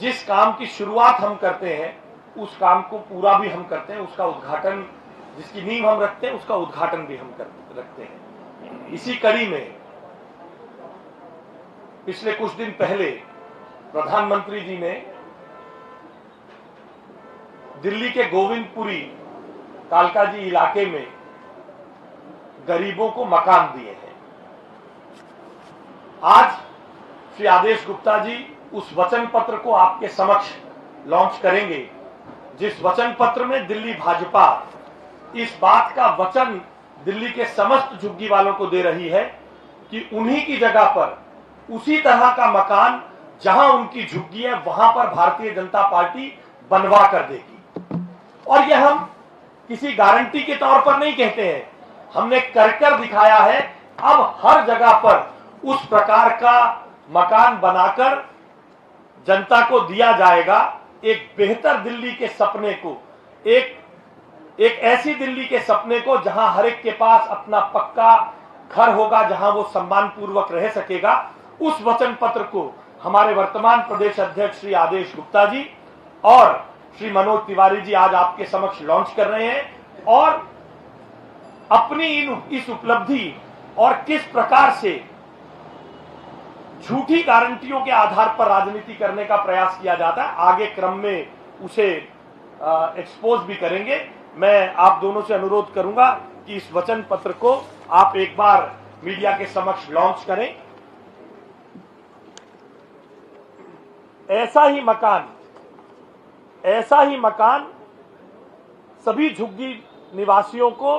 जिस काम की शुरुआत हम करते हैं उस काम को पूरा भी हम करते हैं, उसका उद्घाटन, जिसकी नींव हम रखते हैं उसका उद्घाटन भी हम रखते हैं। इसी कड़ी में पिछले कुछ दिन पहले प्रधानमंत्री जी ने दिल्ली के गोविंदपुरी कालकाजी इलाके में गरीबों को मकान दिए हैं। आज श्री आदेश गुप्ता जी उस वचन पत्र को आपके समक्ष लॉन्च करेंगे, जिस वचन पत्र में दिल्ली भाजपा इस बात का वचन दिल्ली के समस्त झुग्गी वालों को दे रही है कि उन्हीं की जगह पर उसी तरह का मकान जहां उनकी झुग्गी है वहां पर भारतीय जनता पार्टी बनवा कर देगी। और यह हम किसी गारंटी के तौर पर नहीं कहते हैं, हमने कर दिखाया है। अब हर जगह पर उस प्रकार का मकान बनाकर जनता को दिया जाएगा। एक बेहतर दिल्ली के सपने को, एक ऐसी दिल्ली के सपने को जहां हर एक के पास अपना पक्का घर होगा, जहां वो सम्मान पूर्वक रह सकेगा। उस वचन पत्र को हमारे वर्तमान प्रदेश अध्यक्ष श्री आदेश गुप्ता जी और श्री मनोज तिवारी जी आज आपके समक्ष लॉन्च कर रहे हैं। और अपनी इस उपलब्धि और किस प्रकार से झूठी गारंटियों के आधार पर राजनीति करने का प्रयास किया जाता है, आगे क्रम में उसे एक्सपोज भी करेंगे। मैं आप दोनों से अनुरोध करूंगा कि इस वचन पत्र को आप एक बार मीडिया के समक्ष लॉन्च करें। ऐसा ही मकान सभी झुग्गी निवासियों को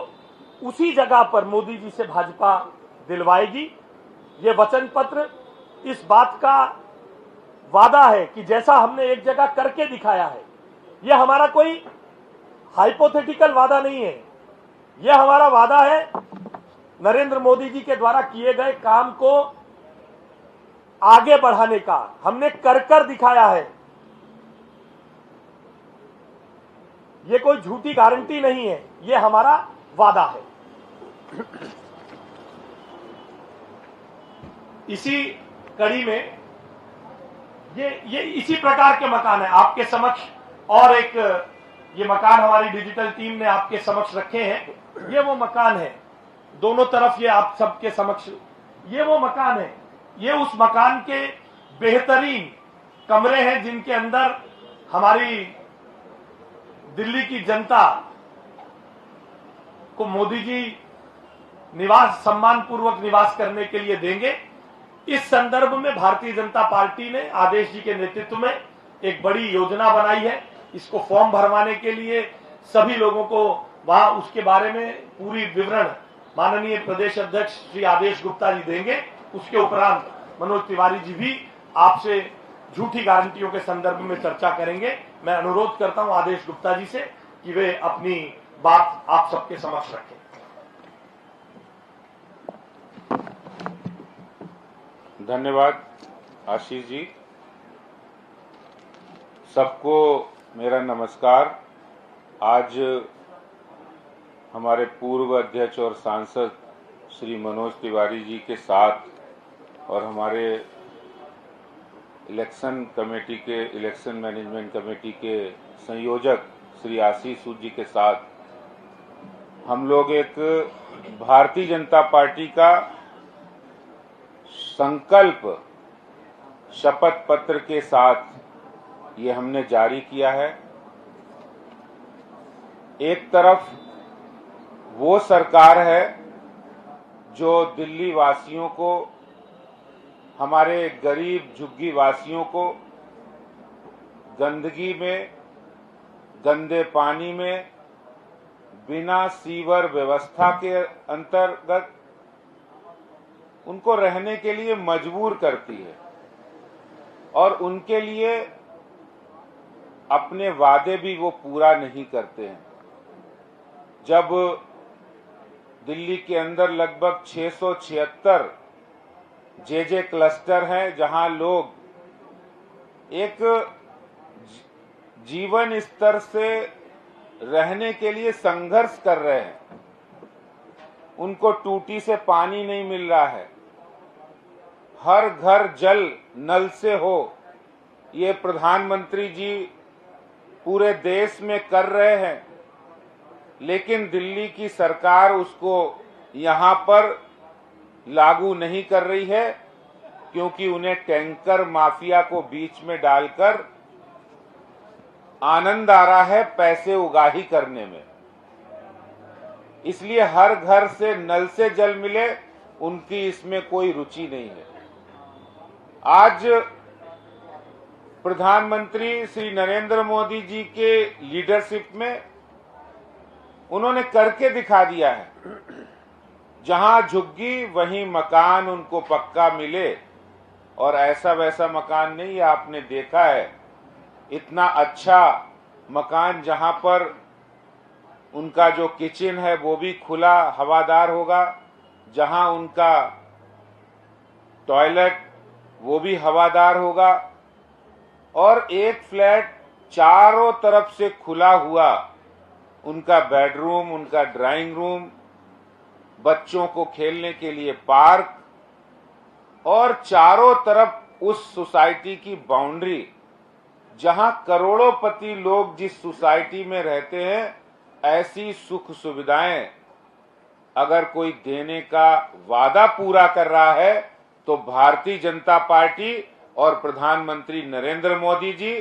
उसी जगह पर मोदी जी से भाजपा दिलवाएगी। ये वचन पत्र इस बात का वादा है कि जैसा हमने एक जगह करके दिखाया है, यह हमारा कोई हाइपोथेटिकल वादा नहीं है, यह हमारा वादा है नरेंद्र मोदी जी के द्वारा किए गए काम को आगे बढ़ाने का। हमने कर दिखाया है, यह कोई झूठी गारंटी नहीं है, यह हमारा वादा है। इसी कड़ी में ये इसी प्रकार के मकान है आपके समक्ष। और एक ये मकान हमारी डिजिटल टीम ने आपके समक्ष रखे हैं। ये वो मकान है, दोनों तरफ ये आप सबके समक्ष, ये वो मकान है। ये उस मकान के बेहतरीन कमरे हैं जिनके अंदर हमारी दिल्ली की जनता को मोदी जी निवास, सम्मान पूर्वक निवास करने के लिए देंगे। इस संदर्भ में भारतीय जनता पार्टी ने आदेश जी के नेतृत्व में एक बड़ी योजना बनाई है। इसको फॉर्म भरवाने के लिए सभी लोगों को वहां उसके बारे में पूरी विवरण माननीय प्रदेश अध्यक्ष श्री आदेश गुप्ता जी देंगे। उसके उपरांत मनोज तिवारी जी भी आपसे झूठी गारंटियों के संदर्भ में चर्चा करेंगे। मैं अनुरोध करता हूं आदेश गुप्ता जी से कि वे अपनी बात आप सबके समक्ष रखें। धन्यवाद आशीष जी। सबको मेरा नमस्कार। आज हमारे पूर्व अध्यक्ष और सांसद श्री मनोज तिवारी जी के साथ और हमारे इलेक्शन मैनेजमेंट कमेटी के संयोजक श्री आशीष सूद जी के साथ हम लोग एक भारतीय जनता पार्टी का संकल्प शपथ पत्र के साथ ये हमने जारी किया है। एक तरफ वो सरकार है जो दिल्ली वासियों को, हमारे गरीब झुग्गी वासियों को गंदगी में, गंदे पानी में, बिना सीवर व्यवस्था के अंतर्गत उनको रहने के लिए मजबूर करती है और उनके लिए अपने वादे भी वो पूरा नहीं करते हैं। जब दिल्ली के अंदर लगभग 676 जे क्लस्टर हैं जहां लोग एक जीवन स्तर से रहने के लिए संघर्ष कर रहे हैं, उनको टूटी से पानी नहीं मिल रहा है, हर घर जल नल से हो, ये प्रधानमंत्री जी पूरे देश में कर रहे हैं, लेकिन दिल्ली की सरकार उसको यहां पर लागू नहीं कर रही है, क्योंकि उन्हें टैंकर माफिया को बीच में डालकर आनंद आ रहा है पैसे उगाही करने में। इसलिए हर घर से नल से जल मिले, उनकी इसमें कोई रुचि नहीं है। आज प्रधानमंत्री श्री नरेंद्र मोदी जी के लीडरशिप में उन्होंने करके दिखा दिया है। जहां झुग्गी वहीं मकान उनको पक्का मिले, और ऐसा वैसा मकान नहीं, आपने देखा है इतना अच्छा मकान जहां पर उनका जो किचन है वो भी खुला हवादार होगा, जहां उनका टॉयलेट वो भी हवादार होगा, और एक फ्लैट चारों तरफ से खुला हुआ उनका बेडरूम, उनका ड्राइंग रूम, बच्चों को खेलने के लिए पार्क, और चारों तरफ उस सोसाइटी की बाउंड्री, जहां करोड़ोंपति लोग जिस सोसाइटी में रहते हैं, ऐसी सुख सुविधाएं अगर कोई देने का वादा पूरा कर रहा है तो भारतीय जनता पार्टी और प्रधानमंत्री नरेंद्र मोदी जी,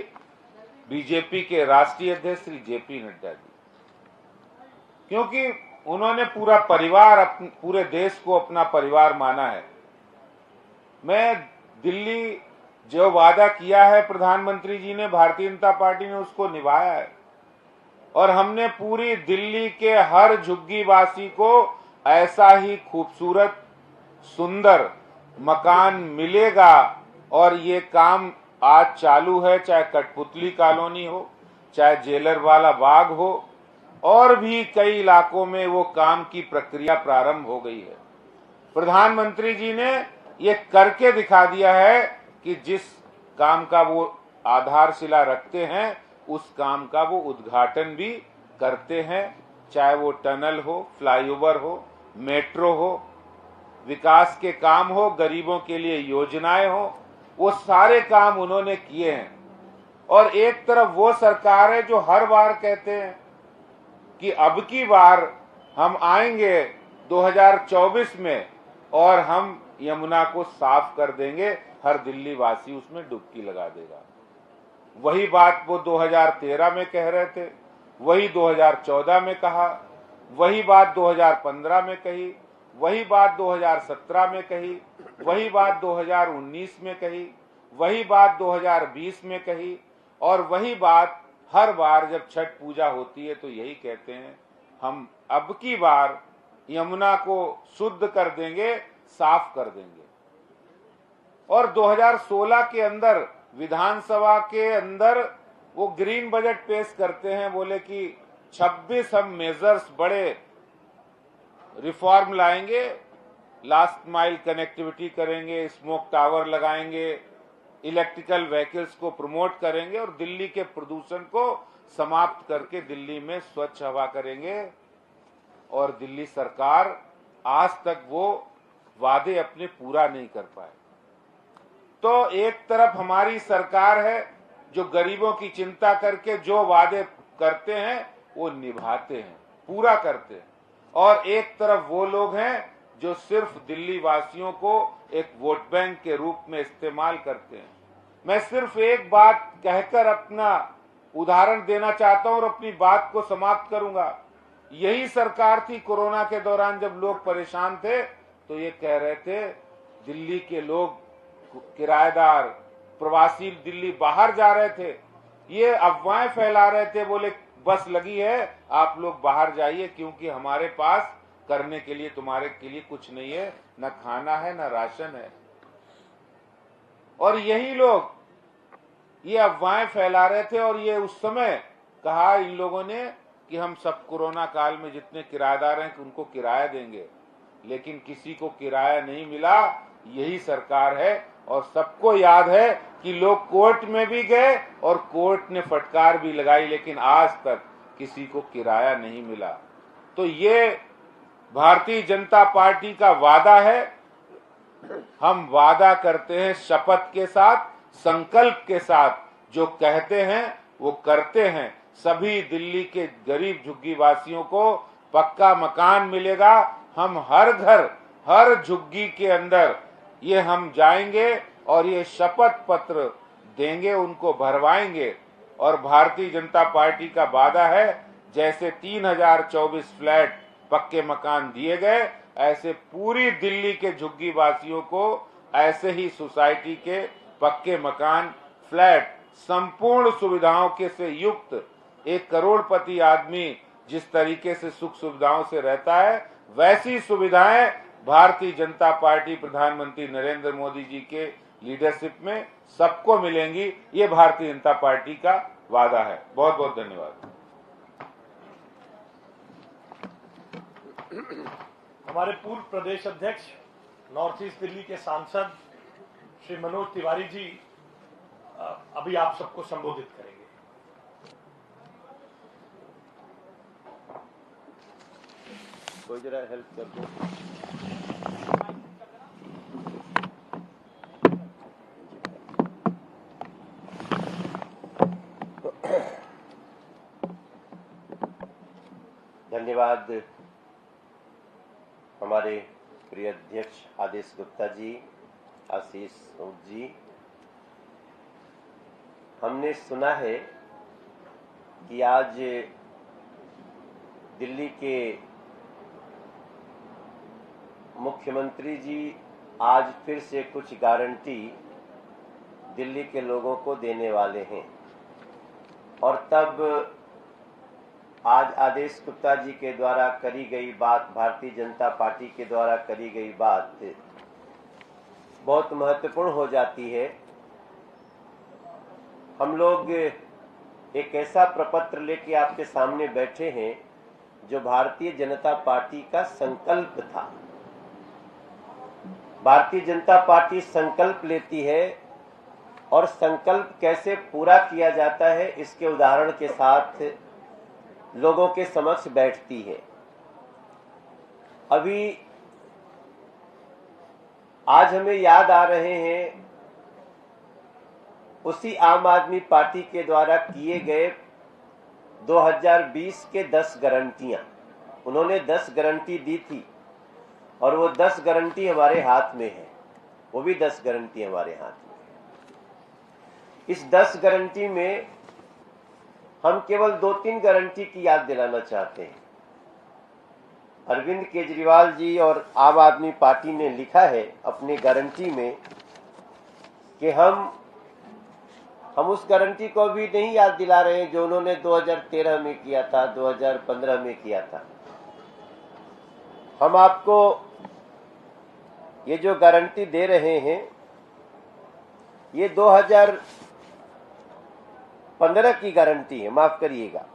बीजेपी के राष्ट्रीय अध्यक्ष श्री जेपी नड्डा जी, क्योंकि उन्होंने पूरा परिवार, पूरे देश को अपना परिवार माना है। मैं दिल्ली जो वादा किया है प्रधानमंत्री जी ने, भारतीय जनता पार्टी ने उसको निभाया है, और हमने पूरी दिल्ली के हर झुग्गीवासी को ऐसा ही खूबसूरत सुंदर मकान मिलेगा। और ये काम आज चालू है, चाहे कठपुतली कॉलोनी हो, चाहे जेलर वाला बाग हो, और भी कई इलाकों में वो काम की प्रक्रिया प्रारंभ हो गई है। प्रधानमंत्री जी ने ये करके दिखा दिया है कि जिस काम का वो आधारशिला रखते हैं, उस काम का वो उद्घाटन भी करते हैं, चाहे वो टनल हो, फ्लाईओवर हो, मेट्रो हो, विकास के काम हो, गरीबों के लिए योजनाएं हो, वो सारे काम उन्होंने किए हैं। और एक तरफ वो सरकार है जो हर बार कहते हैं कि अब की बार हम आएंगे 2024 में और हम यमुना को साफ कर देंगे, हर दिल्ली वासी उसमें डुबकी लगा देगा। वही बात वो 2013 में कह रहे थे, वही 2014 में कहा, वही बात 2015 में कही, वही बात 2017 में कही, वही बात 2019 में कही, वही बात 2020 में कही, और वही बात हर बार जब छठ पूजा होती है तो यही कहते हैं, हम अब की बार यमुना को शुद्ध कर देंगे, साफ कर देंगे। और 2016 के अंदर विधानसभा के अंदर वो ग्रीन बजट पेश करते हैं, बोले कि 26 हम मेजर्स बड़े रिफॉर्म लाएंगे, लास्ट माइल कनेक्टिविटी करेंगे, स्मोक टावर लगाएंगे, इलेक्ट्रिकल व्हीकल्स को प्रमोट करेंगे, और दिल्ली के प्रदूषण को समाप्त करके दिल्ली में स्वच्छ हवा करेंगे। और दिल्ली सरकार आज तक वो वादे अपने पूरा नहीं कर पाए। तो एक तरफ हमारी सरकार है जो गरीबों की चिंता करके जो वादे करते हैं वो निभाते हैं, पूरा करते हैं, और एक तरफ वो लोग हैं जो सिर्फ दिल्ली वासियों को एक वोट बैंक के रूप में इस्तेमाल करते हैं। मैं सिर्फ एक बात कहकर अपना उदाहरण देना चाहता हूं और अपनी बात को समाप्त करूंगा। यही सरकार थी कोरोना के दौरान, जब लोग परेशान थे तो ये कह रहे थे दिल्ली के लोग किराएदार प्रवासी दिल्ली बाहर जा रहे थे, ये अफवाहें फैला रहे थे, बोले बस लगी है आप लोग बाहर जाइए क्योंकि हमारे पास करने के लिए तुम्हारे के लिए कुछ नहीं है, न खाना है न राशन है। और यही लोग ये अफवाहें फैला रहे थे, और ये उस समय कहा इन लोगों ने कि हम सब कोरोना काल में जितने किराएदार हैं उनको किराया देंगे, लेकिन किसी को किराया नहीं मिला। यही सरकार है, और सबको याद है कि लोग कोर्ट में भी गए और कोर्ट ने फटकार भी लगाई, लेकिन आज तक किसी को किराया नहीं मिला। तो ये भारतीय जनता पार्टी का वादा है। हम वादा करते हैं शपथ के साथ, संकल्प के साथ जो कहते हैं वो करते हैं। सभी दिल्ली के गरीब झुग्गी वासियों को पक्का मकान मिलेगा। हम हर घर, हर झुग्गी के अंदर ये हम जाएंगे और ये शपथ पत्र देंगे, उनको भरवाएंगे। और भारतीय जनता पार्टी का वादा है, जैसे 3024 फ्लैट पक्के मकान दिए गए, ऐसे पूरी दिल्ली के झुग्गी वासियों को ऐसे ही सोसाइटी के पक्के मकान, फ्लैट, संपूर्ण सुविधाओं के से युक्त एक करोड़पति आदमी जिस तरीके से सुख सुविधाओं से रहता है, वैसी सुविधाएं भारतीय जनता पार्टी प्रधानमंत्री नरेंद्र मोदी जी के लीडरशिप में सबको मिलेंगी। ये भारतीय जनता पार्टी का वादा है। बहुत बहुत धन्यवाद। हमारे पूर्व प्रदेश अध्यक्ष नॉर्थ ईस्ट दिल्ली के सांसद श्री मनोज तिवारी जी अभी आप सबको संबोधित करेंगे। कोई जरा हेल्प कर दो। धन्यवाद हमारे प्रिय अध्यक्ष आदेश गुप्ता जी, आशीष सूद जी। हमने सुना है कि आज दिल्ली के मुख्यमंत्री जी आज फिर से कुछ गारंटी दिल्ली के लोगों को देने वाले हैं। और तब आज आदेश गुप्ता जी के द्वारा करी गई बात, भारतीय जनता पार्टी के द्वारा करी गई बात बहुत महत्वपूर्ण हो जाती है। हम लोग एक ऐसा प्रपत्र लेके आपके सामने बैठे हैं जो भारतीय जनता पार्टी का संकल्प था। भारतीय जनता पार्टी संकल्प लेती है और संकल्प कैसे पूरा किया जाता है इसके उदाहरण के साथ लोगों के समक्ष बैठती है। अभी आज हमें याद आ रहे हैं उसी आम आदमी पार्टी के द्वारा किए गए 2020 के 10 गारंटियां। उन्होंने 10 गारंटी दी थी और वो 10 गारंटी हमारे हाथ में है, वो भी 10 गारंटी हमारे हाथ में है। इस 10 गारंटी में हम केवल 2-3 गारंटी की याद दिलाना चाहते हैं। अरविंद केजरीवाल जी और आम आदमी पार्टी ने लिखा है अपनी गारंटी में कि हम उस गारंटी को भी नहीं याद दिला रहे हैं जो उन्होंने 2013 में किया था, 2015 में किया था। हम आपको ये जो गारंटी दे रहे हैं ये 2015 की गारंटी है, माफ करिएगा।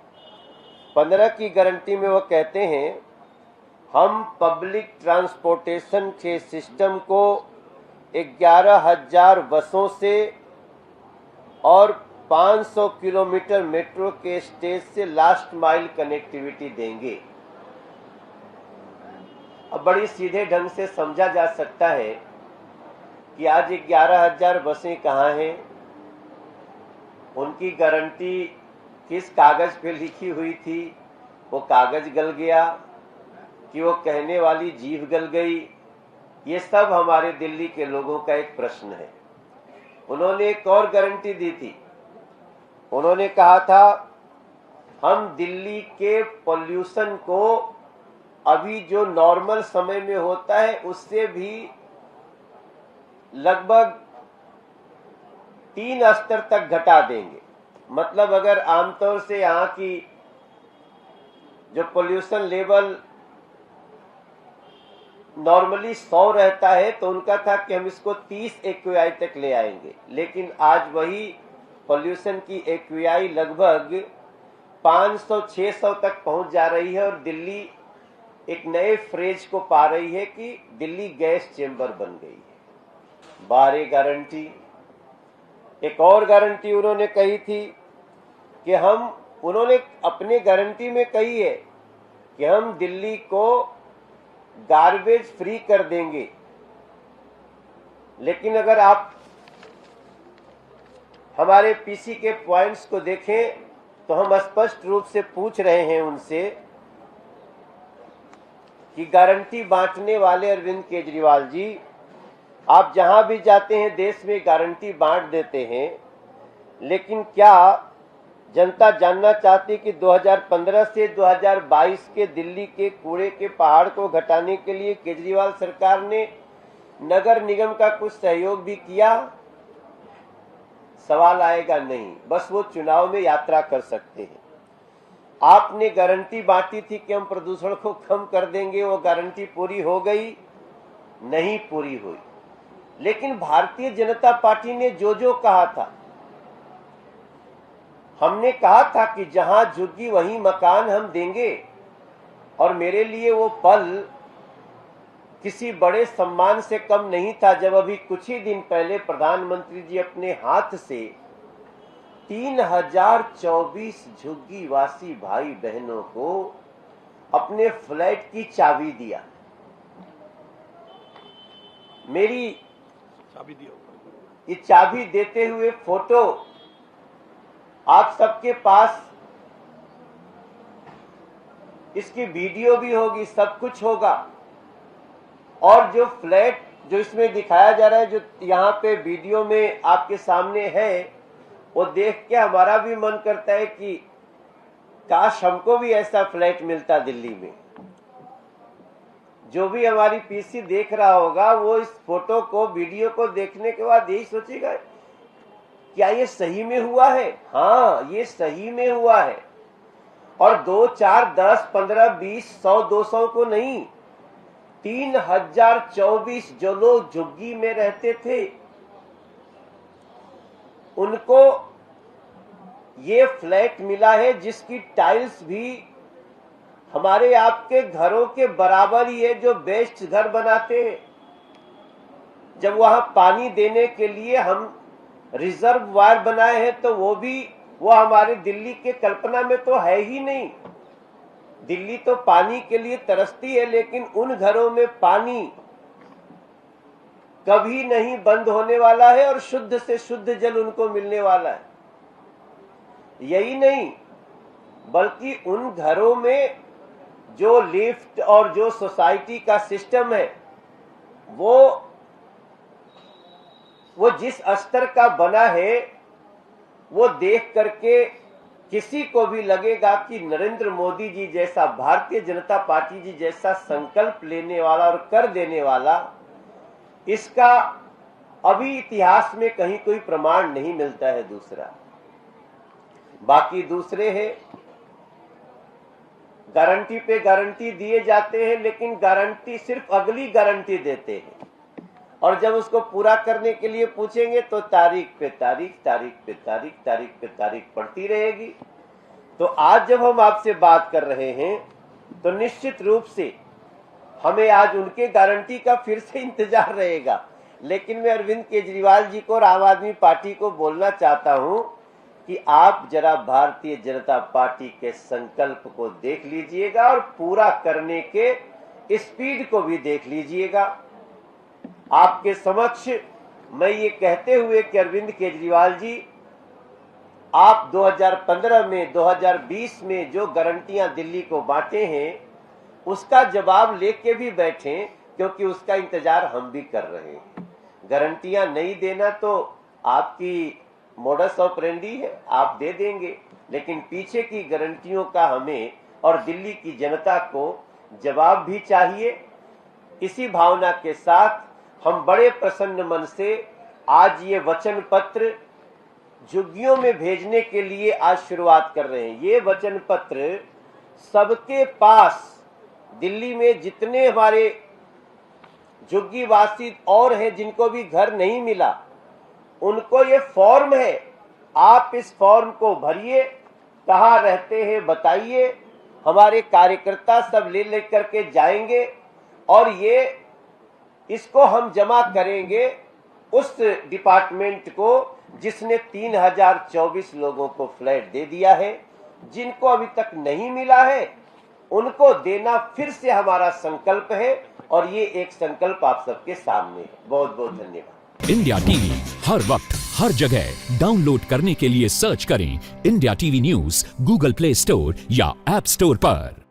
15 की गारंटी में वो कहते हैं हम पब्लिक ट्रांसपोर्टेशन के सिस्टम को 11,000 बसों से और 500 किलोमीटर मेट्रो के स्टेज से लास्ट माइल कनेक्टिविटी देंगे। अब बड़ी सीधे ढंग से समझा जा सकता है कि आज 11,000 बसें कहाँ हैं, उनकी गारंटी किस कागज पे लिखी हुई थी, वो कागज गल गया कि वो कहने वाली जीभ गल गई। ये सब हमारे दिल्ली के लोगों का एक प्रश्न है। उन्होंने एक और गारंटी दी थी। उन्होंने कहा था हम दिल्ली के पॉल्यूशन को अभी जो नॉर्मल समय में होता है उससे भी लगभग 3 स्तर तक घटा देंगे। मतलब अगर आमतौर से यहाँ की जो पोल्यूशन लेवल नॉर्मली 100 रहता है तो उनका था कि हम इसको 30 AQI तक ले आएंगे, लेकिन आज वही पोल्यूशन की AQI लगभग 500-600 तक पहुंच जा रही है और दिल्ली एक नए फ्रेज को पा रही है कि दिल्ली गैस चेंबर बन गई है। 12 गारंटी। एक और गारंटी उन्होंने कही थी कि उन्होंने अपने गारंटी में कही है कि हम दिल्ली को गार्बेज फ्री कर देंगे। लेकिन अगर आप हमारे पीसी के पॉइंट्स को देखें तो हम स्पष्ट रूप से पूछ रहे हैं उनसे कि गारंटी बांटने वाले अरविंद केजरीवाल जी, आप जहां भी जाते हैं देश में गारंटी बांट देते हैं, लेकिन क्या जनता जानना चाहती कि 2015 से 2022 के दिल्ली के कूड़े के पहाड़ को घटाने के लिए केजरीवाल सरकार ने नगर निगम का कुछ सहयोग भी किया? सवाल आएगा नहीं, बस वो चुनाव में यात्रा कर सकते हैं। आपने गारंटी बांटी थी कि हम प्रदूषण को कम कर देंगे, वो गारंटी पूरी हो गई? नहीं पूरी हुई। लेकिन भारतीय जनता पार्टी ने जो कहा था, हमने कहा था कि जहां झुग्गी वहीं मकान हम देंगे, और मेरे लिए वो पल किसी बड़े सम्मान से कम नहीं था जब अभी कुछ ही दिन पहले प्रधानमंत्री जी अपने हाथ से 3024 झुग्गी वासी भाई बहनों को अपने फ्लैट की चाबी दिया। मेरी चाबी दिया, ये चाबी देते हुए फोटो आप सबके पास, इसकी वीडियो भी होगी, सब कुछ होगा। और जो फ्लैट जो इसमें दिखाया जा रहा है, जो यहाँ पे वीडियो में आपके सामने है, वो देख के हमारा भी मन करता है कि काश हमको भी ऐसा फ्लैट मिलता दिल्ली में। जो भी हमारी पीसी देख रहा होगा वो इस फोटो को, वीडियो को देखने के बाद यही सोचेगा, क्या ये सही में हुआ है? हाँ, ये सही में हुआ है। और 2, 4, 10, 15, 20, 100, 200 को नहीं, 3024 जो लोग झुग्गी में रहते थे उनको ये फ्लैट मिला है, जिसकी टाइल्स भी हमारे आपके घरों के बराबर ही है जो बेस्ट घर बनाते हैं। जब वहां पानी देने के लिए हम रिजर्व वायर बनाए हैं तो वो हमारे दिल्ली के कल्पना में तो है ही नहीं। दिल्ली तो पानी के लिए तरसती है, लेकिन उन घरों में पानी कभी नहीं बंद होने वाला है और शुद्ध से शुद्ध जल उनको मिलने वाला है। यही नहीं, बल्कि उन घरों में जो लिफ्ट और जो सोसाइटी का सिस्टम है वो जिस स्तर का बना है, वो देख करके किसी को भी लगेगा कि नरेंद्र मोदी जी जैसा, भारतीय जनता पार्टी जी जैसा संकल्प लेने वाला और कर देने वाला, इसका अभी इतिहास में कहीं कोई प्रमाण नहीं मिलता है। दूसरा, बाकी दूसरे हैं, गारंटी पे गारंटी दिए जाते हैं, लेकिन गारंटी सिर्फ अगली गारंटी देते हैं, और जब उसको पूरा करने के लिए पूछेंगे तो तारीख पे तारीख, तारीख पे तारीख, तारीख पे तारीख पड़ती रहेगी। तो आज जब हम आपसे बात कर रहे हैं तो निश्चित रूप से हमें आज उनके गारंटी का फिर से इंतजार रहेगा। लेकिन मैं अरविंद केजरीवाल जी को और आम आदमी पार्टी को बोलना चाहता हूं कि आप जरा भारतीय जनता पार्टी के संकल्प को देख लीजिएगा और पूरा करने के स्पीड को भी देख लीजिएगा। आपके समक्ष मैं ये कहते हुए कि अरविंद केजरीवाल जी, आप 2015 में 2020 में जो गारंटियां दिल्ली को बांटे हैं उसका जवाब लेके भी बैठे, क्योंकि उसका इंतजार हम भी कर रहे हैं। गारंटियां नहीं देना तो आपकी मोडस ऑपरेंडी है, आप दे देंगे, लेकिन पीछे की गारंटियों का हमें और दिल्ली की जनता को जवाब भी चाहिए। इसी भावना के साथ हम बड़े प्रसन्न मन से आज ये वचन पत्र झुग्गियों में भेजने के लिए आज शुरुआत कर रहे हैं। ये वचन पत्र सबके पास, दिल्ली में जितने हमारे झुग्गी वासी और हैं जिनको भी घर नहीं मिला, उनको ये फॉर्म है। आप इस फॉर्म को भरिए, कहाँ रहते हैं बताइए, हमारे कार्यकर्ता सब ले लेकर के जाएंगे और ये इसको हम जमा करेंगे उस डिपार्टमेंट को जिसने 3024 लोगों को फ्लैट दे दिया है। जिनको अभी तक नहीं मिला है उनको देना फिर से हमारा संकल्प है, और ये एक संकल्प आप सबके सामने है। बहुत बहुत धन्यवाद। इंडिया टीवी हर वक्त हर जगह डाउनलोड करने के लिए सर्च करें India TV news Google play store या ऐप स्टोर पर।